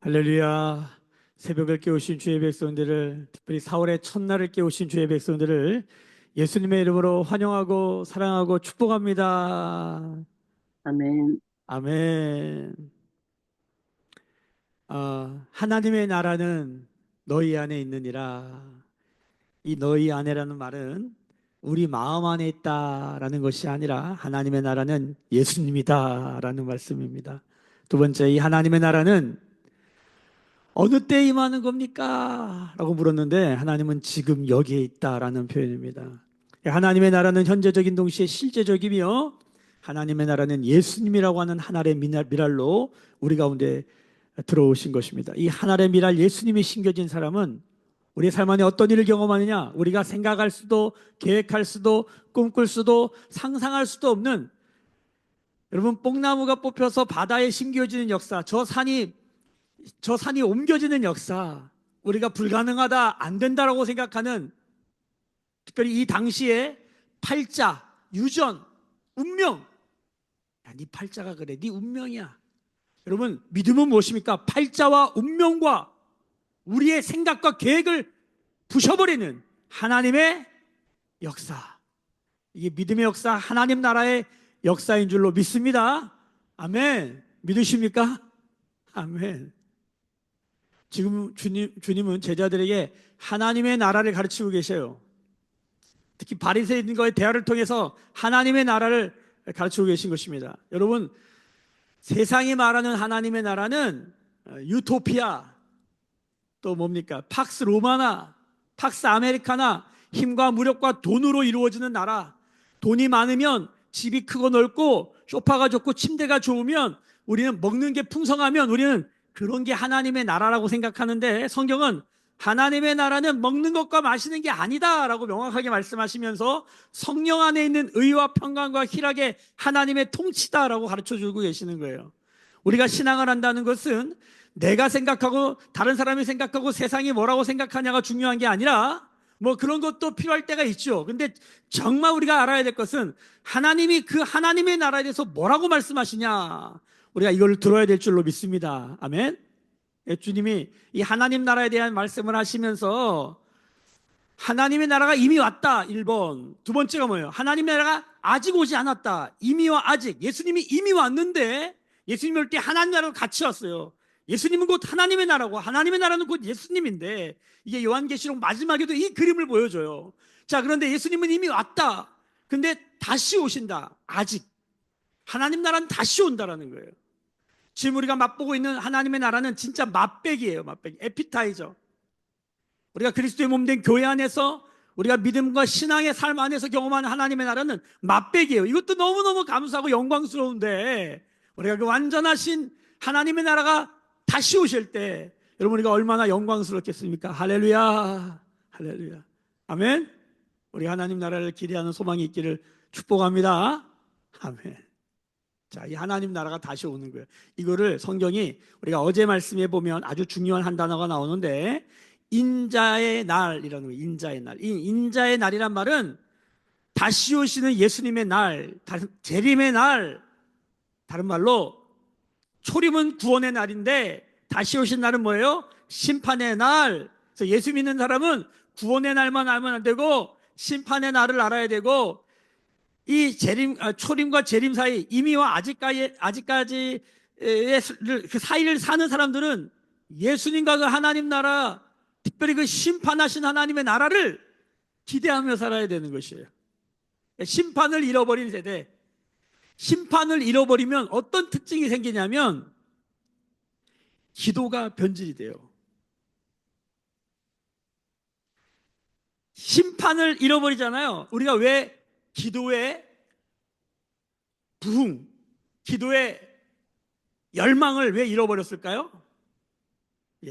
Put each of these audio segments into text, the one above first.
할렐루야. 새벽을 깨우신 주의 백성들을, 특별히 4월의 첫날을 깨우신 주의 백성들을 예수님의 이름으로 환영하고 사랑하고 축복합니다. 아멘. 아멘. 하나님의 나라는 너희 안에 있느니라. 이 너희 안에라는 말은 우리 마음 안에 있다라는 것이 아니라 하나님의 나라는 예수님이다라는 말씀입니다. 두 번째, 이 하나님의 나라는 어느 때 임하는 겁니까? 라고 물었는데 하나님은 지금 여기에 있다라는 표현입니다. 하나님의 나라는 현재적인 동시에 실제적이며 하나님의 나라는 예수님이라고 하는 하나의 미랄로 우리 가운데 들어오신 것입니다. 이 하나의 미랄 예수님이 심겨진 사람은 우리의 삶 안에 어떤 일을 경험하느냐? 우리가 생각할 수도 계획할 수도 꿈꿀 수도 상상할 수도 없는, 여러분, 뽕나무가 뽑혀서 바다에 심겨지는 역사, 저 산이 옮겨지는 역사, 우리가 불가능하다, 안 된다라고 생각하는, 특별히 이 당시에 팔자, 유전, 운명. 야, 네 팔자가 그래, 네 운명이야. 여러분, 믿음은 무엇입니까? 팔자와 운명과 우리의 생각과 계획을 부셔버리는 하나님의 역사. 이게 믿음의 역사, 하나님 나라의 역사인 줄로 믿습니다. 아멘. 믿으십니까? 아멘. 지금 주님은 제자들에게 하나님의 나라를 가르치고 계셔요. 특히 바리새인과의 대화를 통해서 하나님의 나라를 가르치고 계신 것입니다. 여러분, 세상이 말하는 하나님의 나라는 유토피아, 또 뭡니까? 팍스 로마나, 팍스 아메리카나, 힘과 무력과 돈으로 이루어지는 나라. 돈이 많으면 집이 크고 넓고 소파가 좋고 침대가 좋으면, 우리는 먹는 게 풍성하면 우리는 그런 게 하나님의 나라라고 생각하는데, 성경은 하나님의 나라는 먹는 것과 마시는 게 아니다라고 명확하게 말씀하시면서 성령 안에 있는 의와 평강과 희락의 하나님의 통치다라고 가르쳐주고 계시는 거예요. 우리가 신앙을 한다는 것은 내가 생각하고 다른 사람이 생각하고 세상이 뭐라고 생각하냐가 중요한 게 아니라, 뭐 그런 것도 필요할 때가 있죠. 근데 정말 우리가 알아야 될 것은 하나님이 그 하나님의 나라에 대해서 뭐라고 말씀하시냐, 우리가 이걸 들어야 될 줄로 믿습니다. 아멘. 주님이 이 하나님 나라에 대한 말씀을 하시면서 하나님의 나라가 이미 왔다, 1번. 두 번째가 뭐예요? 하나님의 나라가 아직 오지 않았다. 이미와 아직. 예수님이 이미 왔는데, 예수님이 올 때 하나님 나라로 같이 왔어요. 예수님은 곧 하나님의 나라고 하나님의 나라는 곧 예수님인데, 이게 요한계시록 마지막에도 이 그림을 보여줘요. 자, 그런데 예수님은 이미 왔다. 근데 다시 오신다. 아직. 하나님 나라는 다시 온다라는 거예요. 지금 우리가 맛보고 있는 하나님의 나라는 진짜 맛배기예요. 맛배기. 에피타이저. 우리가 그리스도의 몸된 교회 안에서 우리가 믿음과 신앙의 삶 안에서 경험하는 하나님의 나라는 맛배기예요. 이것도 너무너무 감사하고 영광스러운데, 우리가 그 완전하신 하나님의 나라가 다시 오실 때 여러분, 우리가 얼마나 영광스럽겠습니까? 할렐루야. 할렐루야. 아멘. 우리 하나님 나라를 기대하는 소망이 있기를 축복합니다. 아멘. 자, 이 하나님 나라가 다시 오는 거예요. 이거를 성경이, 우리가 어제 말씀해 보면 아주 중요한 한 단어가 나오는데, 인자의 날이라는 거예요. 인자의 날. 이 인자의 날이란 말은 다시 오시는 예수님의 날, 재림의 날. 다른 말로 초림은 구원의 날인데 다시 오신 날은 뭐예요? 심판의 날. 그래서 예수 믿는 사람은 구원의 날만 알면 안 되고 심판의 날을 알아야 되고, 이 초림과 재림 사이, 이미와 아직까지의 그 사이를 사는 사람들은 예수님과 그 하나님 나라, 특별히 그 심판하신 하나님의 나라를 기대하며 살아야 되는 것이에요. 심판을 잃어버린 세대. 심판을 잃어버리면 어떤 특징이 생기냐면 기도가 변질이 돼요. 심판을 잃어버리잖아요. 우리가 왜 기도의 부흥, 기도의 열망을 왜 잃어버렸을까요?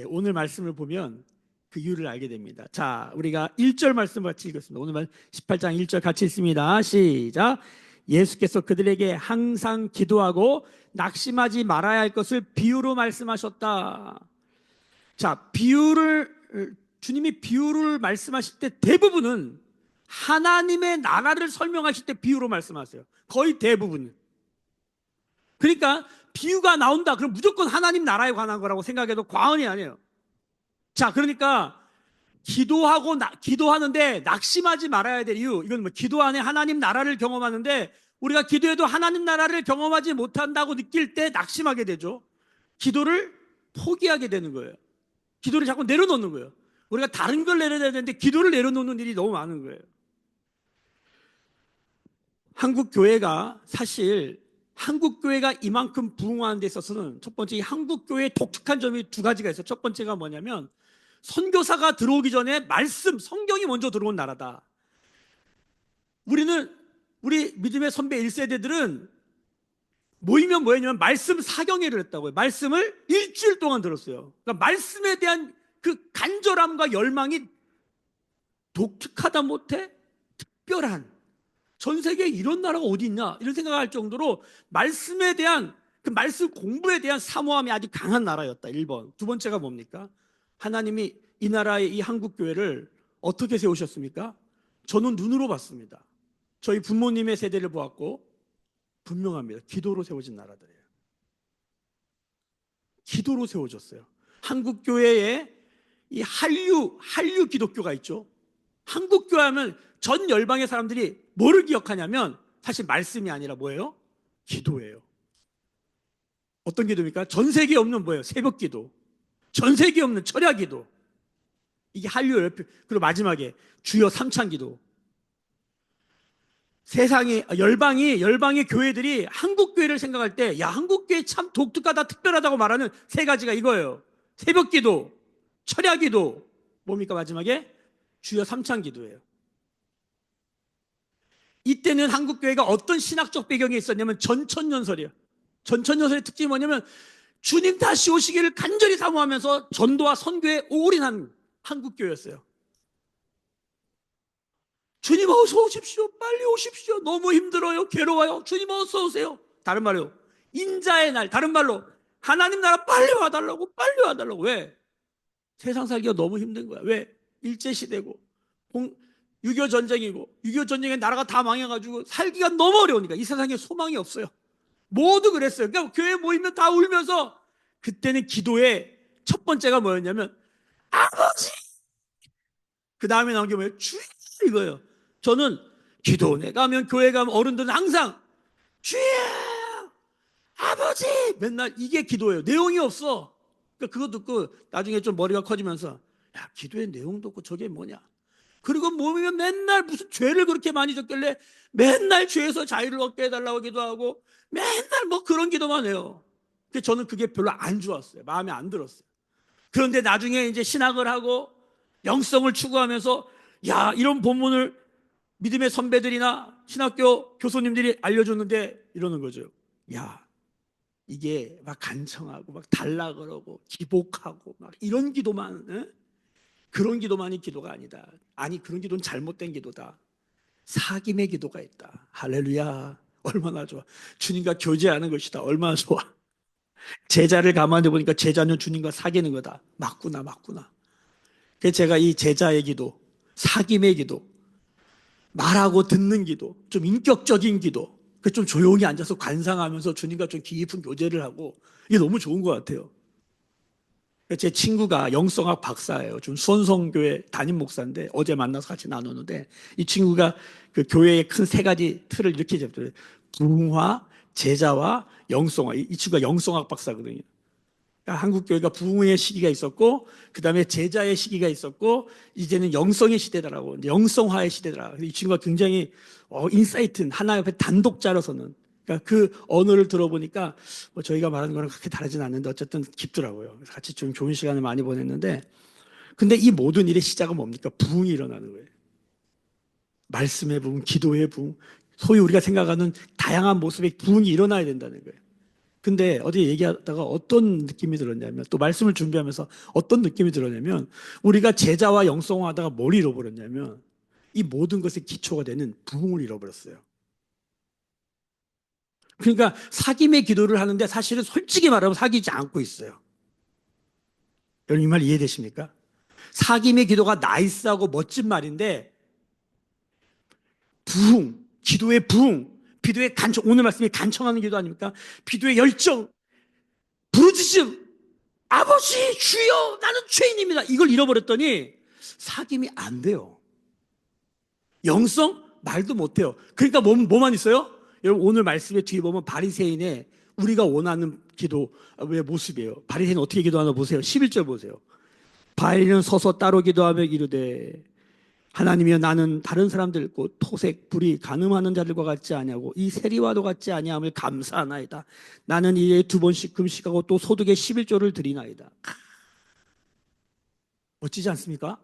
오늘 말씀을 보면 그 이유를 알게 됩니다. 자, 우리가 1절 말씀 같이 읽겠습니다. 오늘 18장 1절 같이 읽습니다. 시작. 예수께서 그들에게 항상 기도하고 낙심하지 말아야 할 것을 비유로 말씀하셨다. 자, 주님이 비유를 말씀하실 때 대부분은 하나님의 나라를 설명하실 때 비유로 말씀하세요. 거의 대부분. 그러니까 비유가 나온다. 그럼 무조건 하나님 나라에 관한 거라고 생각해도 과언이 아니에요. 자, 그러니까 기도하는데 낙심하지 말아야 될 이유. 이건 뭐 기도 안에 하나님 나라를 경험하는데 우리가 기도해도 하나님 나라를 경험하지 못한다고 느낄 때 낙심하게 되죠. 기도를 포기하게 되는 거예요. 기도를 자꾸 내려놓는 거예요. 우리가 다른 걸 내려놔야 되는데 기도를 내려놓는 일이 너무 많은 거예요. 한국 교회가 이만큼 부흥하는 데 있어서는 첫 번째, 이 한국 교회의 독특한 점이 두 가지가 있어요. 첫 번째가 뭐냐면 선교사가 들어오기 전에 성경이 먼저 들어온 나라다. 우리 믿음의 선배 1세대들은 모이면 뭐였냐면 말씀 사경회를 했다고요. 말씀을 일주일 동안 들었어요. 그러니까 말씀에 대한 그 간절함과 열망이 독특하다 못해 특별한, 전 세계에 이런 나라가 어디 있냐 이런 생각할 정도로 말씀에 대한 그 말씀 공부에 대한 사모함이 아주 강한 나라였다. 1번. 두 번째가 뭡니까? 하나님이 이 나라의 이 한국 교회를 어떻게 세우셨습니까? 저는 눈으로 봤습니다. 저희 부모님의 세대를 보았고 분명합니다. 기도로 세워진 나라들이에요. 기도로 세워졌어요. 한국 교회에 이 한류 기독교가 있죠. 한국 교회 하면 전 열방의 사람들이 뭐를 기억하냐면 사실 말씀이 아니라 뭐예요? 기도예요. 어떤 기도입니까? 전 세계에 없는 뭐예요? 새벽 기도. 전 세계에 없는 철야 기도. 이게 한류 열표. 그리고 마지막에 주여 삼창 기도. 열방의 교회들이 한국 교회를 생각할 때, 야, 한국 교회 참 독특하다, 특별하다고 말하는 세 가지가 이거예요. 새벽 기도, 철야 기도, 뭡니까 마지막에? 주여 삼창 기도예요. 이때는 한국 교회가 어떤 신학적 배경이 있었냐면 전천년설이에요. 전천년설의 특징이 뭐냐면 주님 다시 오시기를 간절히 사모하면서 전도와 선교에 올인한 한국 교회였어요. 주님 어서 오십시오. 빨리 오십시오. 너무 힘들어요. 괴로워요. 주님 어서 오세요. 다른 말로 인자의 날, 다른 말로 하나님 나라 빨리 와달라고. 왜? 세상 살기가 너무 힘든 거야. 왜? 일제시대고 6.25 전쟁이고 6.25 전쟁에 나라가 다 망해가지고 살기가 너무 어려우니까 이 세상에 소망이 없어요. 모두 그랬어요. 그러니까 교회 모이면 다 울면서, 그때는 기도의 첫 번째가 뭐였냐면 아버지, 그 다음에 나온 게 뭐예요? 주여, 이거예요. 저는 기도원에 가면, 교회 가면 어른들은 항상 주여 아버지 맨날 이게 기도예요. 내용이 없어. 그러니까 그거 듣고 나중에 좀 머리가 커지면서 야, 기도의 내용도 없고 저게 뭐냐. 그리고 모이면 맨날 무슨 죄를 그렇게 많이 졌길래 맨날 죄에서 자유를 얻게 해달라고 기도하고 맨날 뭐 그런 기도만 해요. 근데 저는 그게 별로 안 좋았어요. 마음에 안 들었어요. 그런데 나중에 이제 신학을 하고 영성을 추구하면서 야, 이런 본문을 믿음의 선배들이나 신학교 교수님들이 알려줬는데 이러는 거죠. 야, 이게 막 간청하고 막 달라 그러고 기복하고 막 이런 기도만, 에? 그런 기도만이 기도가 아니다. 아니, 그런 기도는 잘못된 기도다. 사귐의 기도가 있다. 할렐루야. 얼마나 좋아. 주님과 교제하는 것이다. 얼마나 좋아. 제자를 가만히 보니까 제자는 주님과 사귀는 거다. 맞구나. 그래서 제가 이 제자의 기도, 사귐의 기도, 말하고 듣는 기도, 좀 인격적인 기도, 좀 조용히 앉아서 관상하면서 주님과 좀 깊은 교제를 하고, 이게 너무 좋은 것 같아요. 제 친구가 영성학 박사예요. 좀 수원성교회 담임 목사인데 어제 만나서 같이 나누는데, 이 친구가 그 교회의 큰 세 가지 틀을 이렇게 잡더라고요. 부흥화, 제자와 영성화. 이 친구가 영성학 박사거든요. 그러니까 한국 교회가 부흥의 시기가 있었고, 그 다음에 제자의 시기가 있었고, 이제는 영성의 시대다라고, 영성화의 시대다. 이 친구가 굉장히 인사이트, 하나 옆에 단독자로서는, 그러니까 그 언어를 들어보니까 뭐 저희가 말하는 거랑 그렇게 다르진 않는데 어쨌든 깊더라고요. 그래서 같이 좀 좋은 시간을 많이 보냈는데, 근데 이 모든 일의 시작은 뭡니까? 부흥이 일어나는 거예요. 말씀의 부흥, 기도의 부흥, 소위 우리가 생각하는 다양한 모습의 부흥이 일어나야 된다는 거예요. 근데 어제 얘기하다가 어떤 느낌이 들었냐면, 또 말씀을 준비하면서 어떤 느낌이 들었냐면, 우리가 제자와 영성화하다가 뭘 잃어버렸냐면 이 모든 것의 기초가 되는 부흥을 잃어버렸어요. 그러니까 사귐의 기도를 하는데 사실은 솔직히 말하면 사귀지 않고 있어요. 여러분, 이 말 이해되십니까? 사귐의 기도가 나이스하고 멋진 말인데 부흥, 기도의 부흥, 기도의 간청, 오늘 말씀이 간청하는 기도 아닙니까? 기도의 열정, 부르짖음, 아버지 주여 나는 죄인입니다. 이걸 잃어버렸더니 사귐이 안 돼요. 영성 말도 못해요. 그러니까 뭐만 있어요? 여러분 오늘 말씀의 뒤에 보면 바리새인의 우리가 원하는 기도의 모습이에요. 바리새인 어떻게 기도하나 보세요. 11절 보세요. 바리새인은 서서 따로 기도하며 이르되 하나님이여 나는 다른 사람들 곧 토색 불이 간음하는 자들과 같지 아니하고 이 세리와도 같지 아니함을 감사하나이다. 나는 일에 2번씩 금식하고 또 소득의 11조를 드리나이다. 멋지지 않습니까?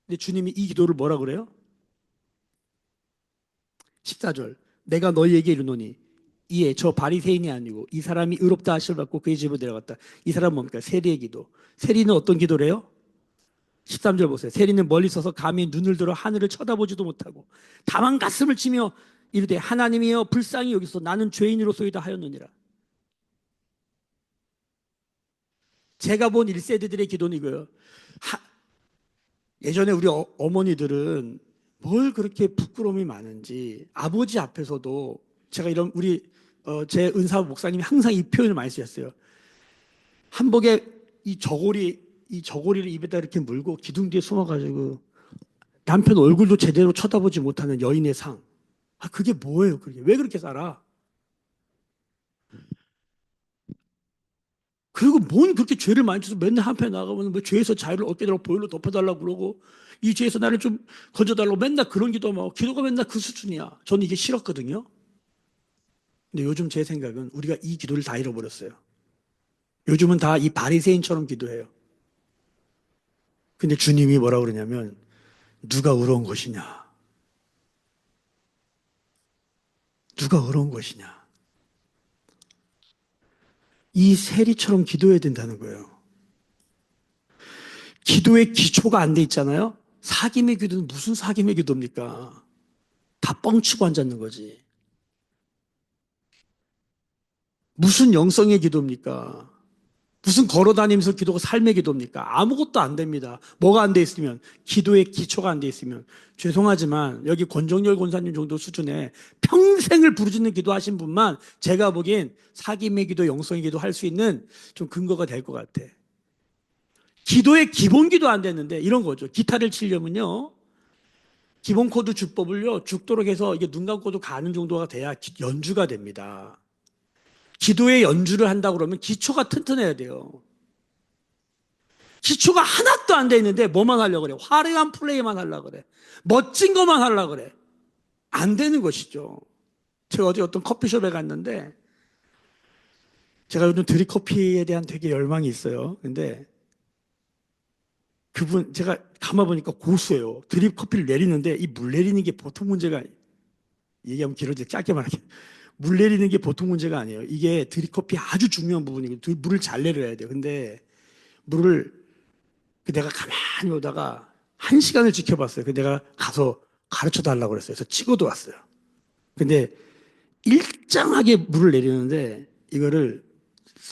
근데 주님이 이 기도를 뭐라 그래요? 14절 내가 너희에게 이르노니 이에 저 바리새인이 아니고 이 사람이 의롭다 하심을 받고 그의 집으로 내려갔다. 이 사람은 뭡니까? 세리의 기도. 세리는 어떤 기도래요? 13절 보세요. 세리는 멀리 서서 감히 눈을 들어 하늘을 쳐다보지도 못하고 다만 가슴을 치며 이르되 하나님이여 불쌍히 여기서 나는 죄인으로소이다 하였느니라. 제가 본 1세대들의 기도는 이거예요. 예전에 우리 어머니들은 뭘 그렇게 부끄러움이 많은지 아버지 앞에서도 제가 이런 제 은사 목사님이 항상 이 표현을 많이 쓰셨어요. 한복에 이 저고리를 입에다 이렇게 물고 기둥 뒤에 숨어가지고 남편 얼굴도 제대로 쳐다보지 못하는 여인의 상. 그게 뭐예요? 그게 왜 그렇게 살아? 그리고 뭔 그렇게 죄를 많이 져서 맨날 한편에 나가면 뭐 죄에서 자유를 얻게 되라고 보혈로 덮어달라고 그러고 이 죄에서 나를 좀 건져달라고 맨날 그런 기도하고 기도가 맨날 그 수준이야. 저는 이게 싫었거든요. 근데 요즘 제 생각은 우리가 이 기도를 다 잃어버렸어요. 요즘은 다 이 바리새인처럼 기도해요. 근데 주님이 뭐라고 그러냐면 누가 의로운 것이냐? 누가 의로운 것이냐? 이 세리처럼 기도해야 된다는 거예요. 기도의 기초가 안 돼 있잖아요. 사귐의 기도는 무슨 사귐의 기도입니까? 다 뻥치고 앉았는 거지. 무슨 영성의 기도입니까? 무슨 걸어다니면서 기도가 삶의 기도입니까? 아무것도 안 됩니다. 뭐가 안 돼 있으면, 기도의 기초가 안 돼 있으면. 죄송하지만 여기 권정열 권사님 정도 수준의 평생을 부르짖는 기도하신 분만 제가 보기엔 사귐의 기도, 영성의 기도 할 수 있는 좀 근거가 될 것 같아. 기도의 기본 기도 안 됐는데 이런 거죠. 기타를 치려면요. 기본 코드 주법을요. 죽도록 해서 이게 눈 감고도 가는 정도가 돼야 연주가 됩니다. 기도의 연주를 한다고 그러면 기초가 튼튼해야 돼요. 기초가 하나도 안 돼 있는데 뭐만 하려고 그래? 화려한 플레이만 하려고 그래. 멋진 것만 하려고 그래. 안 되는 것이죠. 제가 어제 어떤 커피숍에 갔는데 제가 요즘 드립커피에 대한 되게 열망이 있어요. 근데 그분 제가 가만 보니까 고수예요. 드립커피를 내리는데 이 물 내리는 게 보통 문제가 얘기하면 길어져 짧게 말하게 물 내리는 게 보통 문제가 아니에요. 이게 드립커피 아주 중요한 부분이고 물을 잘 내려야 돼요. 근데 물을 내가 가만히 오다가 1시간을 지켜봤어요. 내가 가서 가르쳐 달라고 그랬어요. 그래서 찍어도 왔어요. 근데 일정하게 물을 내리는데 이거를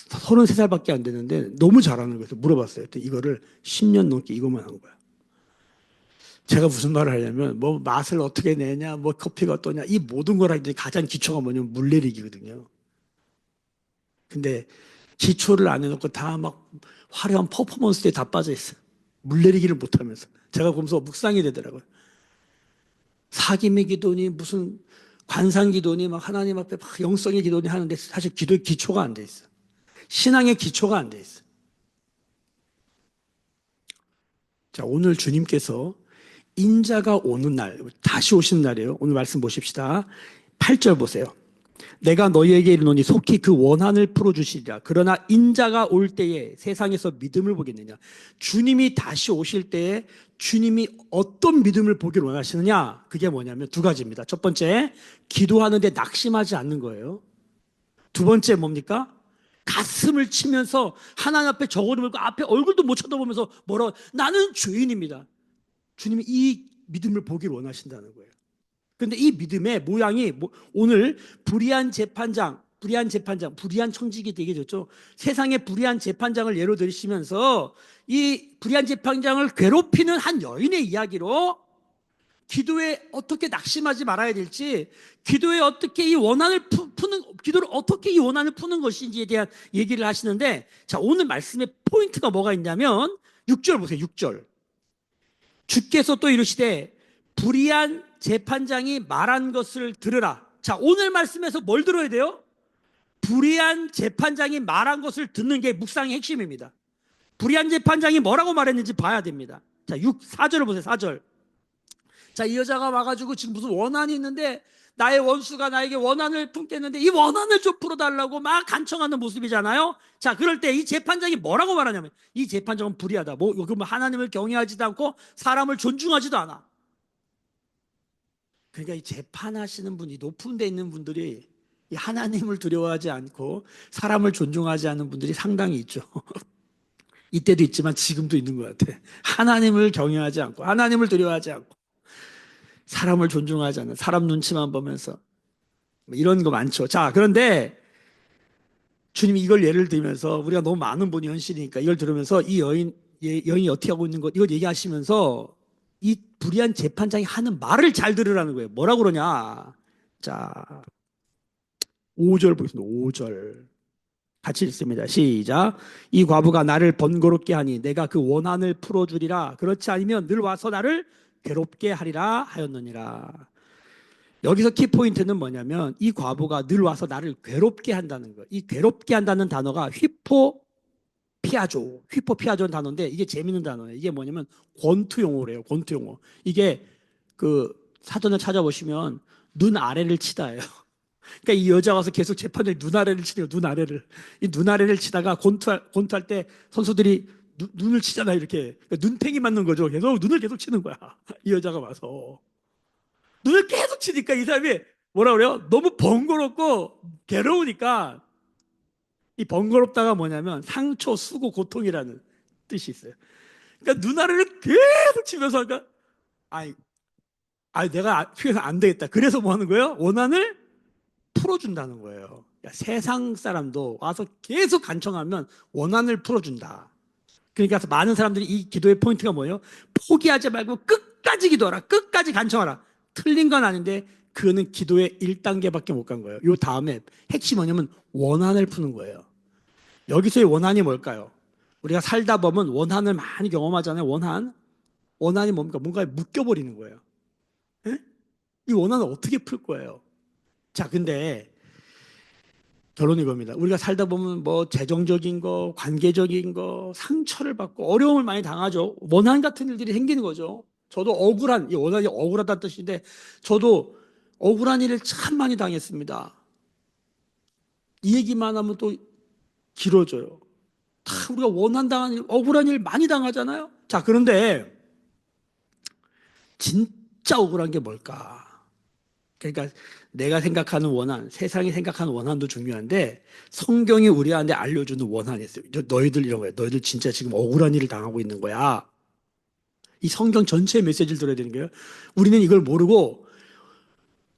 33살밖에 안 되는데 너무 잘하는 거예요. 물어봤어요. 이거를 10년 넘게 이것만 한 거야. 제가 무슨 말을 하냐면 뭐 맛을 어떻게 내냐, 뭐 커피가 어떠냐 이 모든 걸 하는데 가장 기초가 뭐냐면 물 내리기거든요. 근데 기초를 안 해놓고 다 막 화려한 퍼포먼스에 다 빠져 있어요. 물 내리기를 못하면서 제가 보면서 묵상이 되더라고요. 사귐의 기도니 무슨 관상 기도니 막 하나님 앞에 막 영성의 기도니 하는데 사실 기도의 기초가 안 돼 있어. 신앙의 기초가 안 돼 있어. 자, 오늘 주님께서 인자가 오는 날, 다시 오시는 날이에요. 오늘 말씀 보십시다. 8절 보세요. 내가 너희에게 이르노니 속히 그 원한을 풀어주시리라. 그러나 인자가 올 때에 세상에서 믿음을 보겠느냐. 주님이 다시 오실 때에 주님이 어떤 믿음을 보기를 원하시느냐. 그게 뭐냐면 2가지입니다. 첫 번째, 기도하는데 낙심하지 않는 거예요. 2번째 뭡니까? 가슴을 치면서 하나님 앞에 저고리 물고 앞에 얼굴도 못 쳐다보면서 나는 죄인입니다. 주님이 이 믿음을 보기를 원하신다는 거예요. 그런데 이 믿음의 모양이 오늘 불의한 청지기 되게 됐죠. 세상의 불의한 재판장을 예로 들으시면서 이 불의한 재판장을 괴롭히는 한 여인의 이야기로 기도에 어떻게 낙심하지 말아야 될지, 기도에 어떻게 이 원한을 푸는, 기도를 어떻게 이 원한을 푸는 것인지에 대한 얘기를 하시는데, 자, 오늘 말씀의 포인트가 뭐가 있냐면 6절 보세요. 6절. 주께서 또 이르시되 불의한 재판장이 말한 것을 들으라. 자, 오늘 말씀에서 뭘 들어야 돼요? 불의한 재판장이 말한 것을 듣는 게 묵상의 핵심입니다. 불의한 재판장이 뭐라고 말했는지 봐야 됩니다. 자, 4절을 보세요. 4절. 자, 이 여자가 와가지고 지금 무슨 원한이 있는데 나의 원수가 나에게 원한을 품겠는데 이 원한을 좀 풀어달라고 막 간청하는 모습이잖아요. 자, 그럴 때 이 재판장이 뭐라고 말하냐면 이 재판장은 불의하다. 뭐 하나님을 경외하지도 않고 사람을 존중하지도 않아. 그러니까 이 재판하시는 분이 높은 데 있는 분들이 이 하나님을 두려워하지 않고 사람을 존중하지 않는 분들이 상당히 있죠. 이때도 있지만 지금도 있는 것 같아. 하나님을 경외하지 않고 하나님을 두려워하지 않고 사람을 존중하지 않는, 사람 눈치만 보면서 이런 거 많죠. 자, 그런데 주님이 이걸 예를 들면서 우리가 너무 많은 분이 현실이니까 이걸 들으면서 이 여인이 어떻게 하고 있는 것 이걸 얘기하시면서 이 불의한 재판장이 하는 말을 잘 들으라는 거예요. 뭐라고 그러냐. 자, 5절 보겠습니다. 5절 같이 읽습니다. 시작. 이 과부가 나를 번거롭게 하니 내가 그 원한을 풀어주리라. 그렇지 않으면 늘 와서 나를 괴롭게 하리라 하였느니라. 여기서 키포인트는 뭐냐면 이 과부가 늘 와서 나를 괴롭게 한다는 거예요. 이 괴롭게 한다는 단어가 휘포피아조는 단어인데 이게 재밌는 단어예요. 이게 뭐냐면 권투용어래요. 권투용어. 이게 그 사전을 찾아보시면 눈 아래를 치다예요. 그러니까 이 여자 와서 계속 재판장이 눈 아래를 치네요. 눈 아래를. 이 눈 아래를 치다가 권투할 때 선수들이 눈을 치잖아요. 이렇게. 그러니까 눈탱이 맞는 거죠. 계속 눈을 계속 치는 거야. 이 여자가 와서. 눈을 계속 치니까 이 사람이 뭐라 그래요? 너무 번거롭고 괴로우니까 이 번거롭다가 뭐냐면 상처, 수고, 고통이라는 뜻이 있어요. 그러니까 눈 아래를 계속 치면서 하니까 내가 피해서 안 되겠다. 그래서 뭐 하는 거예요? 원한을 풀어준다는 거예요. 그러니까 세상 사람도 와서 계속 간청하면 원한을 풀어준다. 그러니까 많은 사람들이 이 기도의 포인트가 뭐예요? 포기하지 말고 끝까지 기도하라. 끝까지 간청하라. 틀린 건 아닌데 그거는 기도의 1단계밖에 못 간 거예요. 요 다음에 핵심이 뭐냐면 원한을 푸는 거예요. 여기서의 원한이 뭘까요? 우리가 살다 보면 원한을 많이 경험하잖아요. 원한이 뭡니까? 뭔가에 묶여버리는 거예요. 에? 이 원한을 어떻게 풀 거예요? 자, 근데 결론이 이겁니다. 우리가 살다 보면 뭐 재정적인 거, 관계적인 거, 상처를 받고 어려움을 많이 당하죠. 원한 같은 일들이 생기는 거죠. 저도 이 원한이 억울하다는 뜻인데 저도 억울한 일을 참 많이 당했습니다. 이 얘기만 하면 또 길어져요. 다 우리가 억울한 일 많이 당하잖아요. 자, 그런데 진짜 억울한 게 뭘까? 그러니까 내가 생각하는 원한, 세상이 생각하는 원한도 중요한데 성경이 우리한테 알려주는 원한이 있어요. 너희들 이런 거야. 너희들 진짜 지금 억울한 일을 당하고 있는 거야. 이 성경 전체의 메시지를 들어야 되는 거예요. 우리는 이걸 모르고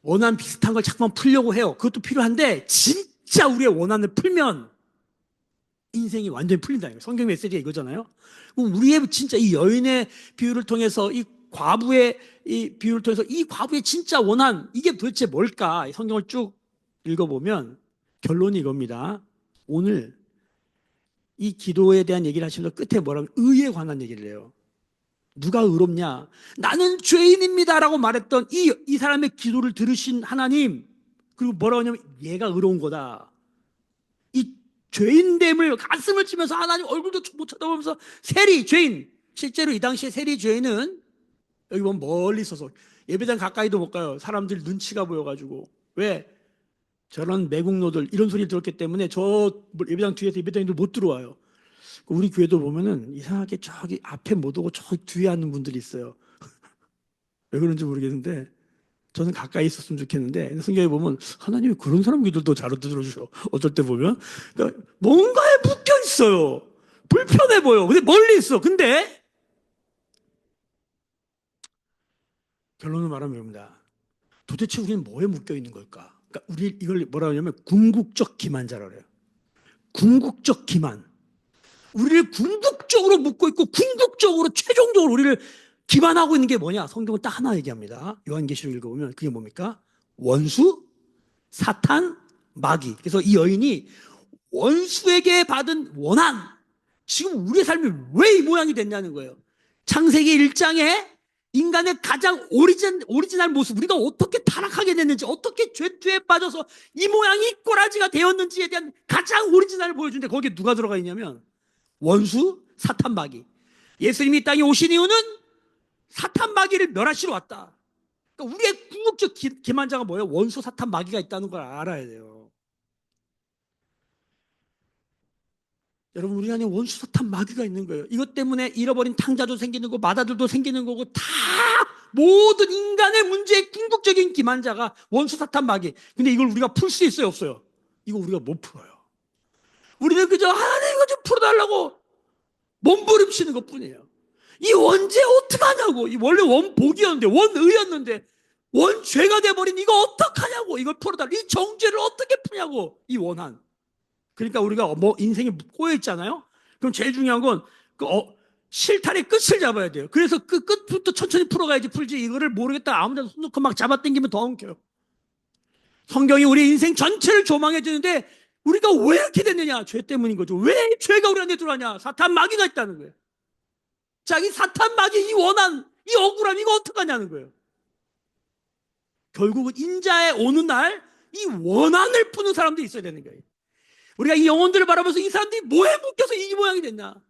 원한 비슷한 걸 자꾸만 풀려고 해요. 그것도 필요한데 진짜 우리의 원한을 풀면 인생이 완전히 풀린다는 거예요. 성경 메시지가 이거잖아요. 우리의 진짜 이 여인의 비유를 통해서 이 과부의 이 비유를 통해서 이 과부의 진짜 원한 이게 도대체 뭘까? 성경을 쭉 읽어보면 결론이 이겁니다. 오늘 이 기도에 대한 얘기를 하시면서 끝에 뭐라면 의에 관한 얘기를 해요. 누가 의롭냐? 나는 죄인입니다라고 말했던 이 사람의 기도를 들으신 하나님, 그리고 뭐라고 하냐면 얘가 의로운 거다. 이 죄인됨을 가슴을 치면서 하나님 얼굴도 못 쳐다보면서 죄인. 실제로 이 당시에 죄인은 여기 보면 멀리 있어서 예배당 가까이도 못 가요. 사람들 눈치가 보여가지고. 왜? 저런 매국노들 이런 소리 들었기 때문에 저 예배당 뒤에서 예배당인들 못 들어와요. 우리 교회도 보면은 이상하게 저기 앞에 못 오고 저 뒤에 앉는 분들이 있어요. 왜 그런지 모르겠는데 저는 가까이 있었으면 좋겠는데 성경에 보면 하나님이 그런 사람들도 잘 들어주셔. 어쩔 때 보면 그러니까 뭔가에 묶여 있어요. 불편해 보여. 근데 멀리 있어. 근데 결론을 말하면 이겁니다. 도대체 우리는 뭐에 묶여 있는 걸까? 그러니까 우리 이걸 뭐라 하냐면 궁극적 기만자라 그래요. 궁극적 기만. 우리를 궁극적으로 묶고 있고 궁극적으로 최종적으로 우리를 기반하고 있는 게 뭐냐? 성경은 딱 하나 얘기합니다. 요한계시록 읽어보면 그게 뭡니까? 원수, 사탄, 마귀. 그래서 이 여인이 원수에게 받은 원한, 지금 우리의 삶이 왜 이 모양이 됐냐는 거예요. 창세기 1장에 인간의 가장 오리지널 모습, 우리가 어떻게 타락하게 됐는지, 어떻게 죄에 빠져서 이 모양이 꼬라지가 되었는지에 대한 가장 오리지널을 보여주는데 거기에 누가 들어가 있냐면 원수, 사탄, 마귀. 예수님이 이 땅에 오신 이유는 사탄, 마귀를 멸하시러 왔다. 그러니까 우리의 궁극적 기만자가 뭐예요? 원수, 사탄, 마귀가 있다는 걸 알아야 돼요. 여러분, 우리 안에 원수, 사탄, 마귀가 있는 거예요. 이것 때문에 잃어버린 탕자도 생기는 거고 마다들도 생기는 거고, 다 모든 인간의 문제의 궁극적인 기만자가 원수, 사탄, 마귀. 근데 이걸 우리가 풀 수 있어요, 없어요? 이거 우리가 못 풀어요. 우리는 그저 하나님 이거 좀 풀어달라고 몸부림치는 것뿐이에요. 이 원죄 어떡하냐고. 이 원래 원복이었는데, 원의였는데 원죄가 돼버린 이거 어떡하냐고. 이걸 풀어달라. 이 정죄를 어떻게 푸냐고. 이 원한. 그러니까 우리가 뭐 인생에 꼬여 있잖아요. 그럼 제일 중요한 건 실타래 끝을 잡아야 돼요. 그래서 그 끝부터 천천히 풀어가야지 풀지. 이거를 모르겠다 아무 데나 손 놓고 막 잡아당기면 더 엉켜요. 성경이 우리 인생 전체를 조망해 주는데 우리가 왜 이렇게 됐느냐? 죄 때문인 거죠. 왜 죄가 우리한테 들어왔냐? 사탄 마귀가 있다는 거예요. 자기 사탄 마귀 이 원한, 이 억울함 이거 어떡하냐는 거예요. 결국은 인자에 오는 날 이 원한을 푸는 사람들이 있어야 되는 거예요. 우리가 이 영혼들을 바라보면서 이 사람들이 뭐에 묶여서 이 모양이 됐나?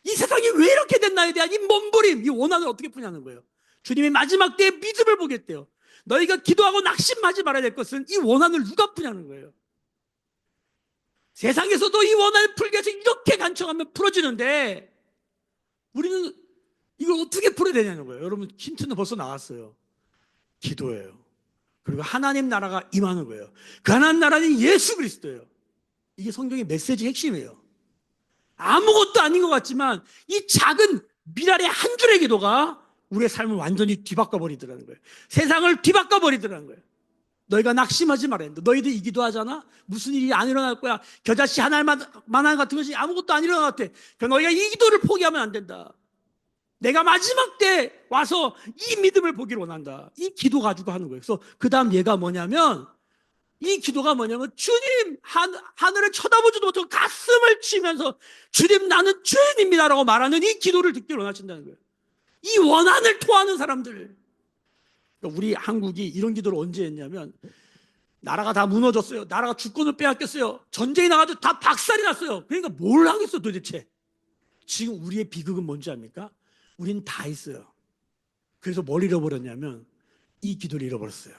이 세상이 왜 이렇게 됐나에 대한 이 몸부림, 이 원한을 어떻게 푸냐는 거예요. 주님이 마지막 때에 믿음을 보겠대요. 너희가 기도하고 낙심하지 말아야 될 것은 이 원한을 누가 푸냐는 거예요. 세상에서도 이 원한을 풀기 위해서 이렇게 간청하면 풀어지는데 우리는 이걸 어떻게 풀어야 되냐는 거예요. 여러분, 힌트는 벌써 나왔어요. 기도예요. 그리고 하나님 나라가 임하는 거예요. 그 하나님 나라는 예수 그리스도예요. 이게 성경의 메시지 핵심이에요. 아무것도 아닌 것 같지만 이 작은 미랄의 한 줄의 기도가 우리의 삶을 완전히 뒤바꿔 버리더라는 거예요. 세상을 뒤바꿔 버리더라는 거예요. 너희가 낙심하지 말아야 된다. 너희들 이 기도하잖아? 무슨 일이 안 일어날 거야. 겨자씨 하나만 같은 것이 아무것도 안 일어날 것 같아. 그러니까 너희가 이 기도를 포기하면 안 된다. 내가 마지막 때 와서 이 믿음을 보기를 원한다. 이 기도 가지고 하는 거예요. 그래서 그 다음 얘가 뭐냐면 이 기도가 뭐냐면 주님, 하늘을 쳐다보지도 못하고 가슴을 치면서 주님 나는 죄인입니다라고 말하는 이 기도를 듣기를 원하신다는 거예요. 이 원한을 토하는 사람들. 그러니까 우리 한국이 이런 기도를 언제 했냐면 나라가 다 무너졌어요. 나라가 주권을 빼앗겼어요. 전쟁이 나가지고 다 박살이 났어요. 그러니까 뭘 하겠어 도대체. 지금 우리의 비극은 뭔지 압니까? 우린 다 있어요. 그래서 뭘 잃어버렸냐면 이 기도를 잃어버렸어요.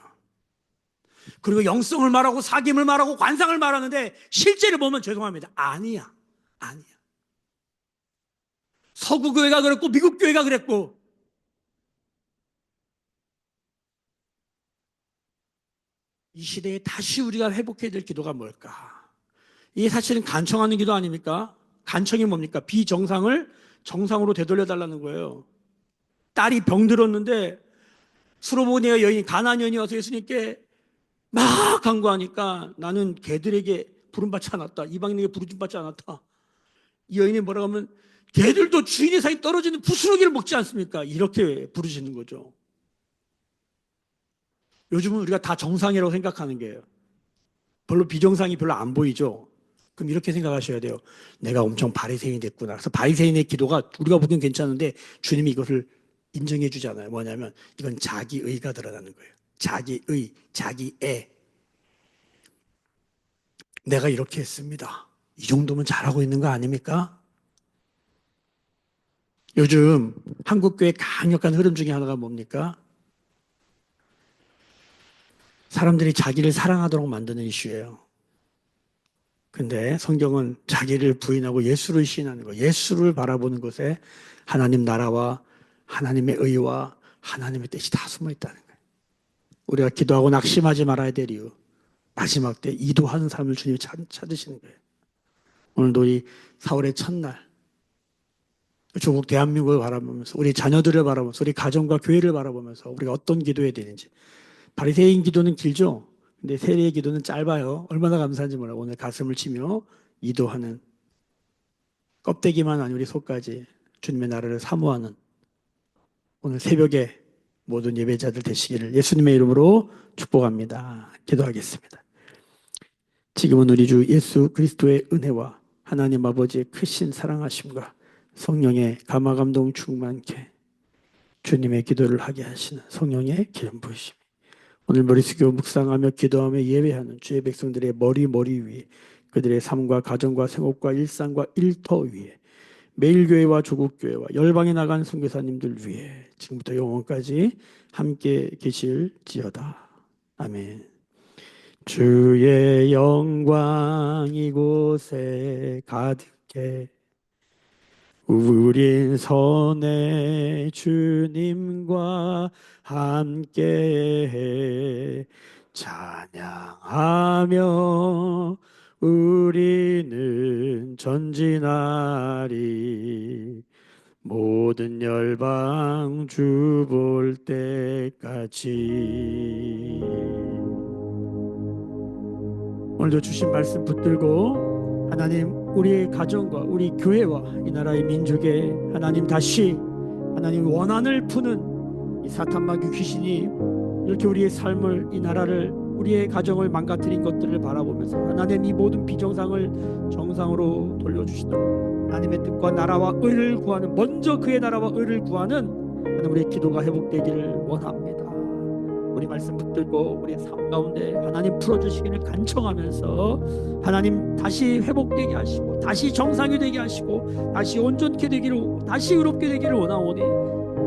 그리고 영성을 말하고 사귐을 말하고 관상을 말하는데 실제를 보면 죄송합니다. 아니야. 서구 교회가 그랬고 미국 교회가 그랬고 이 시대에 다시 우리가 회복해야 될 기도가 뭘까? 이게 사실은 간청하는 기도 아닙니까? 간청이 뭡니까? 비정상을 정상으로 되돌려달라는 거예요. 딸이 병들었는데 수로보니아 여인이 가나안 여인이 와서 예수님께 막 간구하니까 나는 개들에게 부름받지 않았다. 이방인에게 부름받지 않았다. 이 여인이 뭐라고 하면 개들도 주인의 사이 떨어지는 부스러기를 먹지 않습니까? 이렇게 부르시는 거죠. 요즘은 우리가 다 정상이라고 생각하는 게요. 별로 비정상이 별로 안 보이죠. 그럼 이렇게 생각하셔야 돼요. 내가 엄청 바리새인이 됐구나. 그래서 바리새인의 기도가 우리가 보기엔 괜찮은데 주님이 이것을 인정해 주잖아요. 뭐냐면 이건 자기의가 드러나는 거예요. 자기의, 자기애. 내가 이렇게 했습니다. 이 정도면 잘하고 있는 거 아닙니까? 요즘 한국교회 강력한 흐름 중에 하나가 뭡니까? 사람들이 자기를 사랑하도록 만드는 이슈예요. 근데 성경은 자기를 부인하고 예수를 시인하는 거, 예수를 바라보는 것에 하나님 나라와 하나님의 의와 하나님의 뜻이 다 숨어 있다는 거예요. 우리가 기도하고 낙심하지 말아야 될 이유, 마지막 때 이도하는 삶을 주님이 찾으시는 거예요. 오늘도 이 4월의 첫날 조국 대한민국을 바라보면서 우리 자녀들을 바라보면서 우리 가정과 교회를 바라보면서 우리가 어떤 기도해야 되는지. 바리새인 기도는 길죠. 근데 세례의 기도는 짧아요. 얼마나 감사한지 몰라요. 오늘 가슴을 치며 이도하는 껍데기만 아닌 우리 속까지 주님의 나라를 사모하는 오늘 새벽에 모든 예배자들 되시기를 예수님의 이름으로 축복합니다. 기도하겠습니다. 지금은 우리 주 예수 그리스도의 은혜와 하나님 아버지의 크신 사랑하심과 성령의 감화감동 충만케 주님의 기도를 하게 하시는 성령의 기름 부으심, 오늘 머리 숙여 묵상하며 기도하며 예배하는 주의 백성들의 머리 위에, 그들의 삶과 가정과 생업과 일상과 일터 위에, 매일교회와 조국교회와 열방에 나간 선교사님들 위해 지금부터 영원까지 함께 계실지어다. 아멘. 주의 영광 이곳에 가득해 우린 선의 주님과 함께 찬양하며 우리는 전진하리 모든 열방 주 볼 때까지. 오늘도 주신 말씀 붙들고 하나님 우리의 가정과 우리 교회와 이 나라의 민족에 하나님 다시 하나님 원한을 푸는 이 사탄마귀 귀신이 이렇게 우리의 삶을, 이 나라를, 우리의 가정을 망가뜨린 것들을 바라보면서 하나님 이 모든 비정상을 정상으로 돌려주시도록 하나님의 뜻과 나라와 의를 구하는, 먼저 그의 나라와 의를 구하는 하나님 우리의 기도가 회복되기를 원합니다. 우리 말씀 붙들고 우리의 삶 가운데 하나님 풀어주시기를 간청하면서 하나님 다시 회복되게 하시고 다시 정상이 되게 하시고 다시 온전케 되기를, 다시 의롭게 되기를 원하오니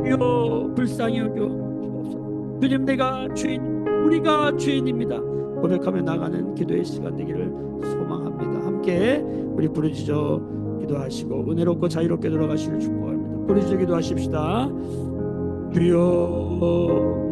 주여 불쌍히 여겨 주옵소서. 주님 내가 죄인, 우리가 죄인입니다 고백하며 나가는 기도의 시간 되기를 소망합니다. 함께 우리 부르짖어 기도하시고 은혜롭고 자유롭게 돌아가시기를 축복합니다. 부르짖어 기도하십시다. 주여